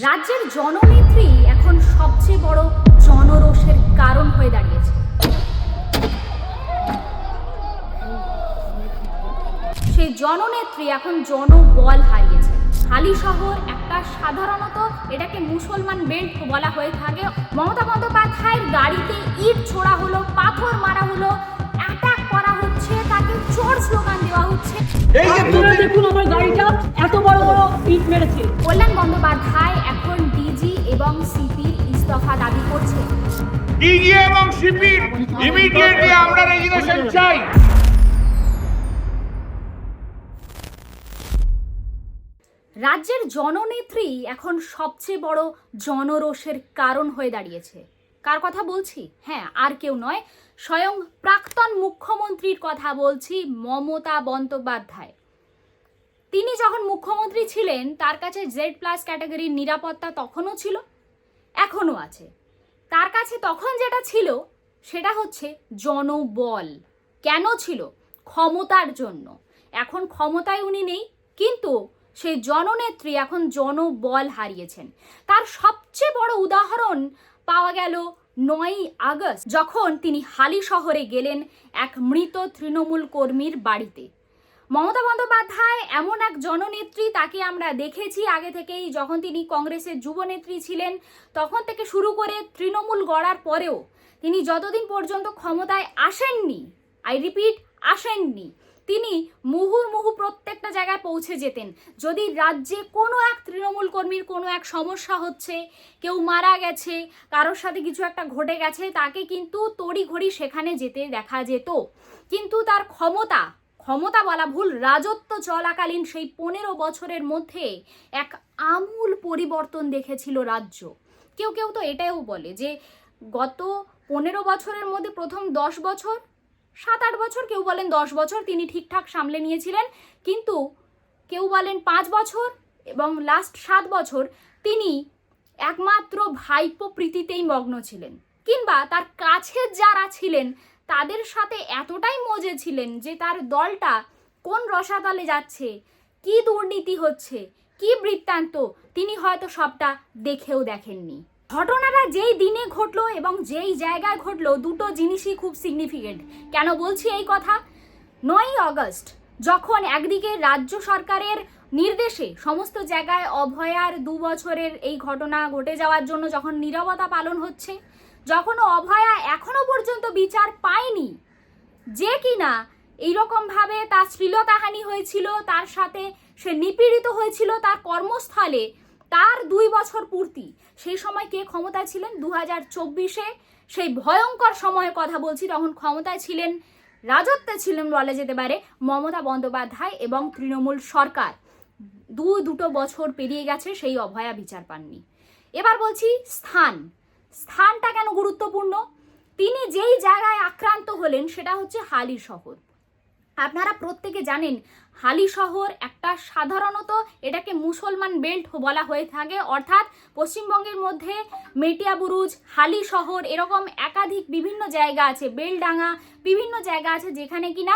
রাজ্যের জননেত্রী এখন সবচেয়ে বড় জনরোষের কারণ হয়ে দাঁড়িয়েছে। সেই জননেত্রী এখন জনবল হারিয়েছে। হালি শহর একটা সাধারণত এটাকে মুসলমান বেল্ট বলা হয়ে থাকে। মমতা বন্দ্যোপাধ্যায়ের গাড়িতে ইট ছোড়া হলো, পাথর মারা হলো, অ্যাটাক করা হচ্ছে, তাকে চোর স্লোগান দেওয়া হচ্ছে। এই যে আপনারা দেখুন আমার গাড়িটা এত বড় বড় ইট মেরেছে। কল্যাণ বন্দ্যোপাধ্যায় এখন ডিজি এবং সিপির ইস্তফা দাবি করছে। ডিজি এবং সিপির ইমিডিয়েটলি আমরা রেজিগনেশন চাই। রাজ্যের জননেত্রী এখন সবচেয়ে বড় জনরোষের কারণ হয়ে দাঁড়িয়েছে। কার কথা বলছি? হ্যাঁ, আর কেউ নয়, স্বয়ং প্রাক্তন মুখ্যমন্ত্রীর কথা বলছি, মমতা বন্দ্যোপাধ্যায়। তিনি যখন মুখ্যমন্ত্রী ছিলেন তার কাছে Z+ ক্যাটাগরির নিরাপত্তা তখনও ছিল, এখনও আছে। তার কাছে তখন যেটা ছিল সেটা হচ্ছে জনবল। কেন ছিল? ক্ষমতার জন্য। এখন ক্ষমতায় উনি নেই, কিন্তু সেই জননেত্রী এখন জনবল হারিয়েছেন। তার সবচেয়ে বড় উদাহরণ পাওয়া গেল 9ই আগস্ট, যখন তিনি হালি শহরে গেলেন এক মৃত তৃণমূল কর্মীর বাড়িতে। মমতা বন্দ্যোপাধ্যায় এমন এক জননেত্রী, তাকে আমরা দেখেছি আগে থেকেই, যখন তিনি কংগ্রেসের যুবনেত্রী ছিলেন তখন থেকে শুরু করে তৃণমূল গড়ার পরেও তিনি যতদিন পর্যন্ত ক্ষমতায় আসেননি, আই রিপিট আসেননি, তিনি মুহুর্মুহু প্রত্যেকটা জায়গায় পৌঁছে যেতেন। যদি রাজ্যে কোনো এক তৃণমূল কর্মীর কোনো এক সমস্যা হচ্ছে, কেউ মারা গেছে, কারোর সাথে কিছু একটা ঘটে গেছে, তাকে কিন্তু তড়িঘড়ি সেখানে যেতে দেখা যেত। কিন্তু তার ক্ষমতা বলা ভুল, রাজত্ব চলাকালীন সেই 15 বছরের মধ্যে এক আমূল পরিবর্তন দেখেছিল রাজ্য। কেউ কেউ তো এটাও বলে যে গত 15 বছরের মধ্যে প্রথম 10 বছর, 7-8 বছর, কেউ বলেন 10 বছর তিনি ঠিকঠাক সামলে নিয়েছিলেন, কিন্তু কেউ বলেন 5 বছর, এবং লাস্ট 7 বছর তিনি একমাত্র ভাইপো প্রীতিতেই মগ্ন ছিলেন, কিংবা তার কাছের যারা ছিলেন তাদের সাথে এতটাই মজে ছিলেন যে তার দলটা কোন রসাতলে যাচ্ছে, কি দুর্নীতি হচ্ছে, কি বৃত্তান্ত, তিনি হয়তো সবটা দেখেও দেখেননি। ঘটনাটা যেই দিনে ঘটলো এবং যেই জায়গায় ঘটলো, দুটো জিনিসই খুব সিগনিফিকেন্ট। কেন বলছি এই কথা? 9ই আগস্ট, যখন একদিকে রাজ্য সরকারের নির্দেশে সমস্ত জায়গায় অভয়ার 2 বছরের এই ঘটনা ঘটে যাওয়ার জন্য যখন নীরবতা পালন হচ্ছে, যখন অভয়া এখনো পর্যন্ত বিচার পায়নি, যে কিনা এইরকমভাবে তার শ্লীলতাহানি হয়েছিল, তার সাথে সে নিপীড়িত হয়েছিল তার কর্মস্থলে, তার 2 বছর পূর্তি, সেই সময় কে ক্ষমতায় ছিলেন? 2024-এ সেই ভয়ঙ্কর সময়ের কথা বলছি, তখন ক্ষমতায় ছিলেন, রাজত্বে ছিলেন বলা যেতে পারে মমতা বন্দ্যোপাধ্যায় এবং তৃণমূল সরকার। দুটো বছর পেরিয়ে গেছে, সেই অভয়া বিচার পাননি। এবার বলছি স্থানটা কেন গুরুত্বপূর্ণ? তিনি যেই জায়গায় আক্রান্ত হলেন সেটা হচ্ছে হালি শহর। আপনারা প্রত্যেকে জানেন হালি শহর একটা সাধারণত এটাকে মুসলমান বেল্ট বলা হয়ে থাকে, অর্থাৎ পশ্চিমবঙ্গের মধ্যে মেটিয়াবুরুজ, হালি শহর, এরকম একাধিক বিভিন্ন জায়গা আছে, বেলডাঙ্গা, বিভিন্ন জায়গা আছে যেখানে কিনা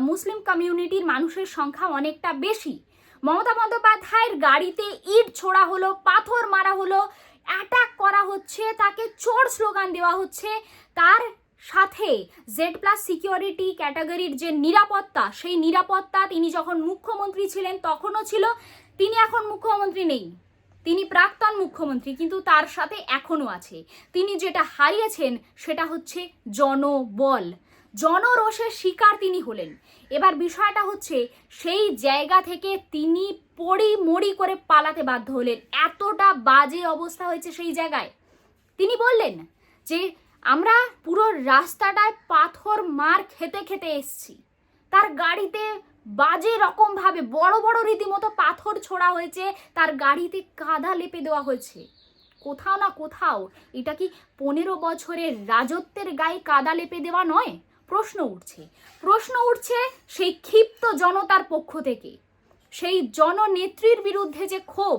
মুসলিম কমিউনিটির মানুষের সংখ্যা অনেকটা বেশি। মমতা বন্দ্যোপাধ্যায়ের গাড়িতে ইট ছোড়া হলো, পাথর মারা হলো, অ্যাটাক করা হচ্ছে, তাকে চোর স্লোগান দেওয়া হচ্ছে, তার সাথে Z+ সিকিউরিটি ক্যাটাগরির যে নিরাপত্তা, সেই নিরাপত্তা তিনি যখন মুখ্যমন্ত্রী ছিলেন তখনও ছিল। তিনি এখন মুখ্যমন্ত্রী নেই, তিনি প্রাক্তন মুখ্যমন্ত্রী, কিন্তু তার সাথে এখনও আছে। তিনি যেটা হারিয়েছেন সেটা হচ্ছে জনবল, জনরোষের শিকার তিনি হলেন। এবার বিষয়টা হচ্ছে সেই জায়গা থেকে তিনি মরি করে পালাতে বাধ্য হলেন। এতটা বাজে অবস্থা হয়েছে সেই জায়গায়। তিনি বললেন যে আমরা পুরো রাস্তাটায় পাথর মার খেতে খেতে এসছি, তার গাড়িতে বাজে রকমভাবে বড় বড় রীতিমতো পাথর ছোড়া হয়েছে, তার গাড়িতে কাদা লেপে দেওয়া হয়েছে। কোথাও না কোথাও এটা কি 15 বছরের রাজত্বের গায়ে কাদা লেপে দেওয়া নয়? প্রশ্ন উঠছে সেই ক্ষিপ্ত জনতার পক্ষ থেকে। সেই জননেত্রীর বিরুদ্ধে যে ক্ষোভ,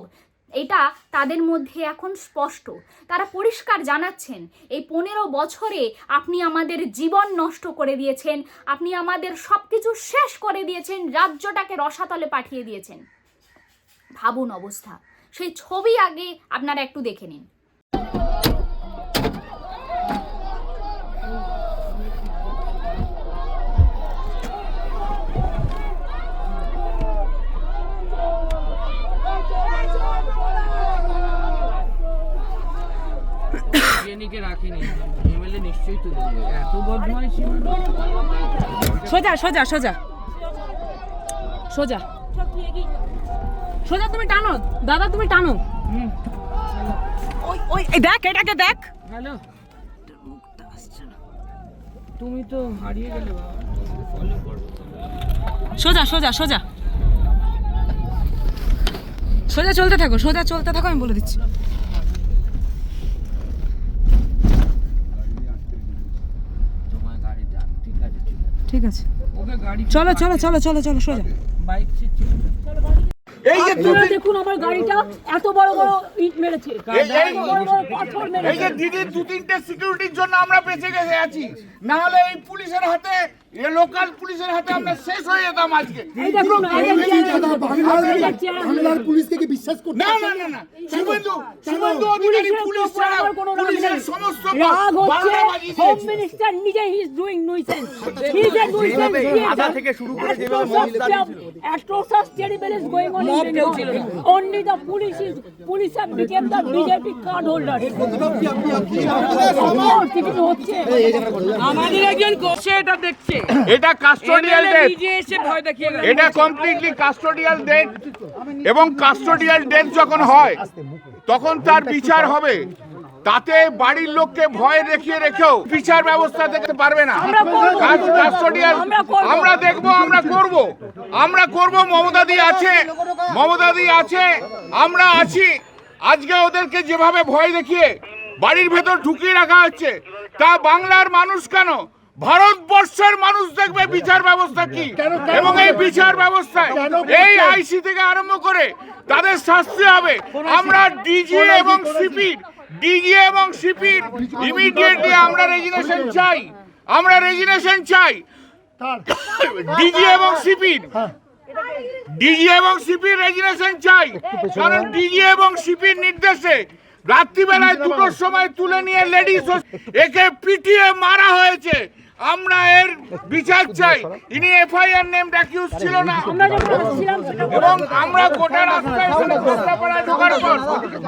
এটা তাদের মধ্যে এখন স্পষ্ট। তারা পরিষ্কার জানাচ্ছেন এই 15 বছরে আপনি আমাদের জীবন নষ্ট করে দিয়েছেন, আপনি আমাদের সবকিছু শেষ করে দিয়েছেন, রাজ্যটাকে রসাতলে পাঠিয়ে দিয়েছেন। ভাবুন অবস্থা, সেই ছবি আগে আপনারা একটু দেখে নিন। সোজা সোজা সোজা সোজা সোজা, তুমি টানো দাদা, তুমি টানো। ওই ওই দেখ, এটাকে দেখ। হ্যালো, মুখটা আসছে না, তুমি তো হারিয়ে গেলে বাবা। ফলো করো, সোজা সোজা সোজা সোজা চলতে থাকো, সোজা চলতে থাকো, আমি বলে দিচ্ছি। ঠিক আছে, চলো চলো চলো চলো চলো সোজা। এই যে আপনারা দেখুন আমার গাড়িটা এত বড় বড় ইট মেরেছে, বড় বড় পাথর এই মেরেছে। যে দিদির 2-3টে সিকিউরিটির জন্য আমরা বেঁচে গেছে আছি, না হলে এই পুলিশের হাতে, এই লোকাল পুলিশের হাতে আমরা শেষ হয়ে যেতাম আজকে। এই দেখুন বাংলার পুলিশকে কি বিশ্বাস করতে? না না না না, শুভেন্দু অধিকারী পুলিশ ছাড়া পুলিশের সমস্ত রাগ হচ্ছে, বাংলাবাজি হোম দিয়েছে। মিনিস্টার নিজে he is doing nuisance, he is a nuisance আধা থেকে শুরু করে যেভাবে atrocious terrible is going on in Bengal. Only the police have become the BJP card holders. হচ্ছে আমাদের একজন কোচে এটা দেখছে, এটা কাস্টোডিয়াল ডেথ, নিজে এসে ভয় দেখিয়ে গেল। এটা কমপ্লিটলি কাস্টোডিয়াল ডেথ, এবং কাস্টোডিয়াল ডেথ যখন হয় তখন তার বিচার হবে। তাতে বাড়ির লোককে ভয় দেখিয়ে রেখেও বিচার ব্যবস্থা দেখতে পারবে না। কাস্টোডিয়াল আমরা দেখব, আমরা করব। মমতাদি আছে, আমরা আছি। আজকে ওদেরকে যেভাবে ভয় দেখিয়ে বাড়ির ভেতর ঢুকিয়ে রাখা হচ্ছে, তা বাংলার মানুষ কেন, ভারতবর্ষের মানুষ দেখবে বিচার ব্যবস্থা কি, এবং এই বিচার ব্যবস্থায় এই আইসি থেকে আরম্ভ করে তাদের শাস্তি হবে। আমরা ডিজি এবং সিপির ইমিডিয়েটলি আমরা রেজিগনেশন চাই। ডিজি এবং সিপির রেজিগনেশন চাই, কারণ ডিজি এবং সিপির নির্দেশে রাত্রিবেলায় 2টোর সময় তুলে নিয়ে লেডিস একে পিটিয়ে মারা হয়েছে। আমরা এর বিচার চাই। ইনি এফআইআর নেম অ্যাকিউজ ছিল না, এবং আমরা গোটা রাস্তায় ঢোকার পর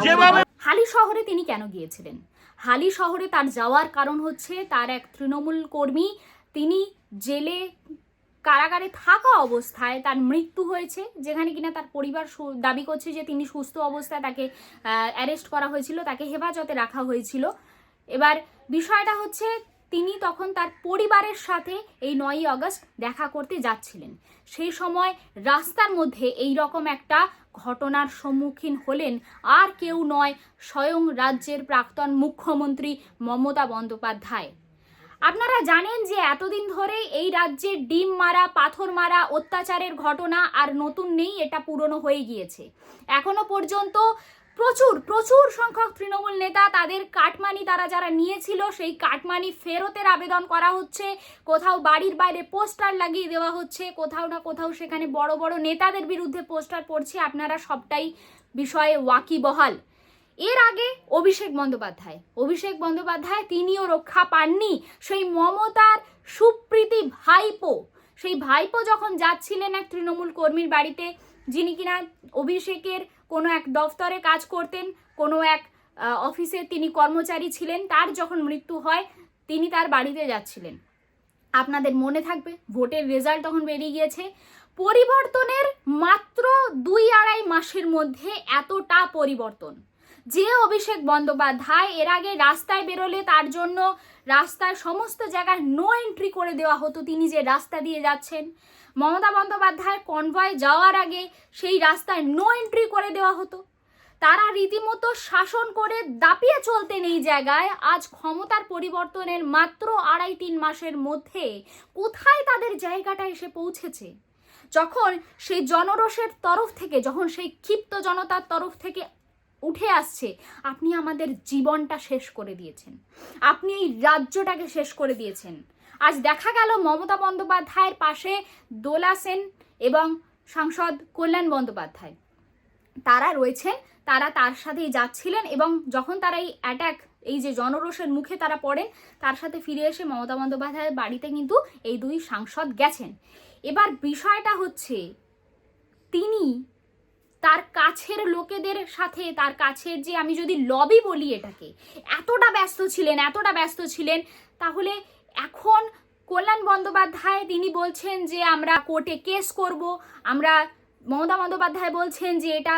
যেভাবে হালি শহরে তিনি কেন গিয়েছিলেন? হালি শহরে তার যাওয়ার কারণ হচ্ছে তার এক তৃণমূল কর্মী, তিনি জেলে কারাগারে থাকা অবস্থায় তার মৃত্যু হয়েছে, যেখানে কিনা তার পরিবার দাবি করছে যে তিনি সুস্থ অবস্থায় তাকে অ্যারেস্ট করা হয়েছিল, তাকে হেফাজতে রাখা হয়েছিল। এবার বিষয়টা হচ্ছে তিনি তখন তার পরিবারের সাথে এই 9ই আগস্ট দেখা করতে যাচ্ছিলেন। সেই সময় রাস্তার মধ্যে এই রকম একটা ঘটনার সম্মুখীন হলেন আর কেউ নয়, স্বয়ং রাজ্যের প্রাক্তন মুখ্যমন্ত্রী মমতা বন্দ্যোপাধ্যায়। আপনারা জানেন যে এতদিন ধরে এই রাজ্যে ডিম মারা, পাথর মারা, অত্যাচারের ঘটনা আর নতুন নেই, এটা পুরনো হয়ে গিয়েছে। এখনো পর্যন্ত প্রচুর সংখ্যক তৃণমূল নেতা তাদের কাটমানি তারা যারা নিয়েছিল সেই কাটমানি ফেরতের আবেদন করা হচ্ছে, কোথাও বাড়ির বাইরে পোস্টার লাগিয়ে দেওয়া হচ্ছে, কোথাও না কোথাও সেখানে বড় বড় নেতাদের বিরুদ্ধে পোস্টার পড়ছে। আপনারা সবটাই বিষয়ে ওয়াকিবহাল। এর আগে অভিষেক বন্দ্যোপাধ্যায় তিনিও রক্ষা পাননি। সেই মমতার সুপ্রীতি ভাইপো, সেই ভাইপো যখন যাচ্ছিলেন এক তৃণমূল কর্মীর বাড়িতে, যিনি কিনা অভিষেকের কোনো এক দফতরে কাজ করতেন, কোনো এক অফিসে তিনি কর্মচারী ছিলেন, তার যখন মৃত্যু হয় তিনি তার বাড়িতে যাচ্ছিলেন। আপনাদের মনে থাকবে ভোটের রেজাল্ট তখন বেরিয়ে গিয়েছে। পরিবর্তনের মাত্র 2-2.5 মাসের মধ্যে এতটা পরিবর্তন, যে অভিষেক বন্দ্যোপাধ্যায় এর আগে রাস্তায় বেরোলে তার জন্য রাস্তায় সমস্ত জায়গায় নো এন্ট্রি করে দেওয়া হতো, তিনি যে রাস্তা দিয়ে যাচ্ছেন, মমতা বন্দ্যোপাধ্যায় কনভয় যাওয়ার আগে সেই রাস্তায় নো এন্ট্রি করে দেওয়া হতো। তারা রীতিমতো শাসন করে দাপিয়ে চলতেন এই জায়গায়। আজ ক্ষমতার পরিবর্তনের মাত্র 2.5-3 মাসের মধ্যে কোথায় তাদের জায়গাটা এসে পৌঁছেছে? যখন সেই জনরোষের তরফ থেকে, যখন সেই ক্ষিপ্ত জনতার তরফ থেকে উঠে আসছে, আপনি আমাদের জীবনটা শেষ করে দিয়েছেন, আপনি এই রাজ্যটাকে শেষ করে দিয়েছেন। আজ দেখা গেল মমতা বন্দ্যোপাধ্যায়ের পাশে দোলা সেন এবং সাংসদ কল্যাণ বন্দ্যোপাধ্যায়, তারা রয়েছেন তারা তার সাথেই যাচ্ছিলেন এবং যখন তারা এই অ্যাটাক, এই যে জনরোষের মুখে তারা পড়েন, তার সাথে ফিরে এসে মমতা বন্দ্যোপাধ্যায়ের বাড়িতে কিন্তু এই দুই সাংসদ গেছেন। এবার বিষয়টা হচ্ছে তিনি তার কাছের লোকেদের সাথে, তার কাছের যে, আমি যদি লবি বলি এটাকে, এতটা ব্যস্ত ছিলেন, তাহলে এখন কল্যাণ বন্দ্যোপাধ্যায় তিনি বলছেন যে আমরা কোর্টে কেস করব, মমতা বন্দ্যোপাধ্যায় বলছেন যে এটা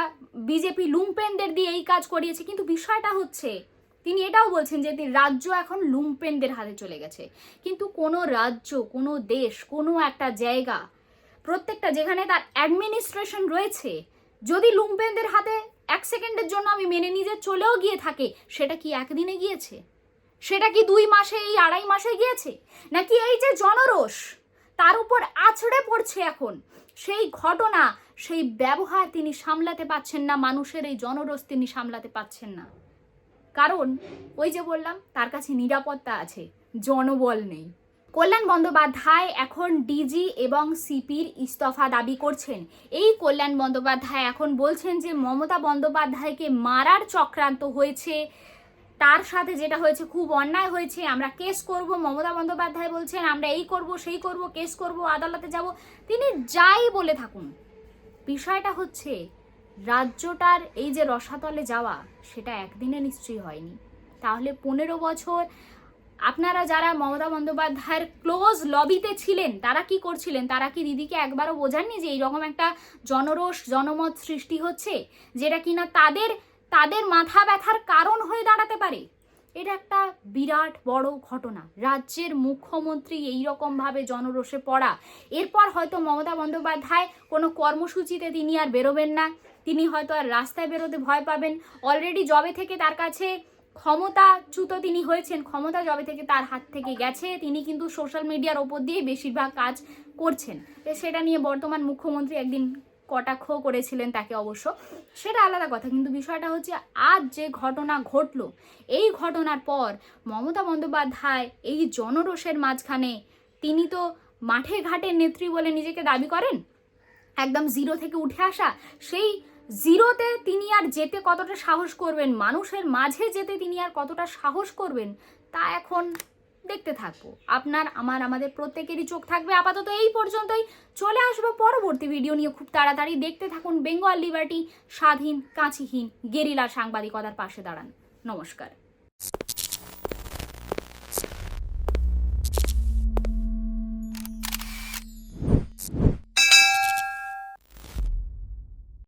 বিজেপি লুম্পেনদের দিয়ে এই কাজ করিয়েছে। কিন্তু বিষয়টা হচ্ছে তিনি এটাও বলছেন যে রাজ্য এখন লুম্পেনদের হাতে চলে গেছে। কিন্তু কোনো রাজ্য, কোনো দেশ, কোনো একটা জায়গা, প্রত্যেকটা যেখানে তার অ্যাডমিনিস্ট্রেশন রয়েছে, যদি লুম্পেনদের হাতে 1 সেকেন্ডের জন্য আমি মেনে নিয়ে যে চলেও গিয়ে থাকে, সেটা কি একদিনে গিয়েছে? সেটা কি 2 মাসে, এই 2.5 মাসে গিয়েছে? নাকি এই যে জনরোষ তার উপর আছড়ে পড়ছে এখন, সেই ঘটনা, সেই ব্যবহার তিনি সামলাতে পাচ্ছেন না, মানুষের এই জনরোষ তিনি সামলাতে পাচ্ছেন না। কারণ ওই যে বললাম, তার কাছে নিরাপত্তা আছে, জনবল নেই। কল্যাণ বন্দ্যোপাধ্যায় এখন ডিজি এবং সিপির ইস্তফা দাবি করছেন। এই কল্যাণ বন্দ্যোপাধ্যায় এখন বলছেন যে মমতা বন্দ্যোপাধ্যায়কে মারার চক্রান্ত হয়েছে, তার সাথে যেটা হয়েছে খুব অন্যায় হয়েছে, আমরা কেস করব। মমতা বন্দ্যোপাধ্যায় বলছেন আমরা এই করব, সেই করব, কেস করব, আদালতে যাব। তিনি যাই বলে থাকুন, বিষয়টা হচ্ছে রাজ্যটার এই যে রসাতলে যাওয়া, সেটা একদিনে নিশ্চয়ই হয়নি। তাহলে 15 বছর আপনারা যারা মমতা বন্দ্যোপাধ্যায়ের ক্লোজ লবিতে ছিলেন, তারা কি করছিলেন? তারা কি দিদিকে একবারও বোঝাননি যে এইরকম একটা জনরোষ, জনমত সৃষ্টি হচ্ছে, যেটা কিনা তাদের মাথা ব্যথার কারণ হয়ে দাঁড়াতে পারে? এটা একটা বিরাট বড় ঘটনা। রাজ্যের মুখ্যমন্ত্রী এইরকমভাবে জনরোষে পড়া, এরপর হয়তো মমতা বন্দ্যোপাধ্যায় কোনো কর্মসূচিতে তিনি আর বেরোবেন না, তিনি হয়তো আর রাস্তায় বেরোতে ভয় পাবেন। অলরেডি জবে থেকে তার কাছে ক্ষমতাচ্যুত তিনি হয়েছেন, ক্ষমতা জবে থেকে তার হাত থেকে গেছে, তিনি কিন্তু সোশ্যাল মিডিয়ার ওপর দিয়ে বেশিরভাগ কাজ করছেন। সেটা নিয়ে বর্তমান মুখ্যমন্ত্রী একদিন কটাক্ষ করেছিলেন তাকে, অবশ্য সেটা আলাদা কথা। কিন্তু বিষয়টা হচ্ছে আজ যে ঘটনা ঘটলো, এই ঘটনার পর মমতা বন্দ্যোপাধ্যায় এই জনরোষের মাঝখানে, তিনি তো মাঠে ঘাটের নেত্রী বলে নিজেকে দাবি করেন, একদম জিরো থেকে উঠে আসা, সেই জিরোতে তিনি আর যেতে কতটা সাহস করবেন, মানুষের মাঝে যেতে তিনি আর কতটা সাহস করবেন, তা এখন দেখতে থাকবো। আমাদের প্রত্যেকেরই চোখ থাকবে। আপাতত এই পর্যন্তই, চলে আসবো পরবর্তী ভিডিও নিয়ে খুব তাড়াতাড়ি। দেখতে থাকুন বেঙ্গল লিবার্টি, স্বাধীন, কাঁচিহীন, গেরিলা সাংবাদিকতার পাশে দাঁড়ান। নমস্কার।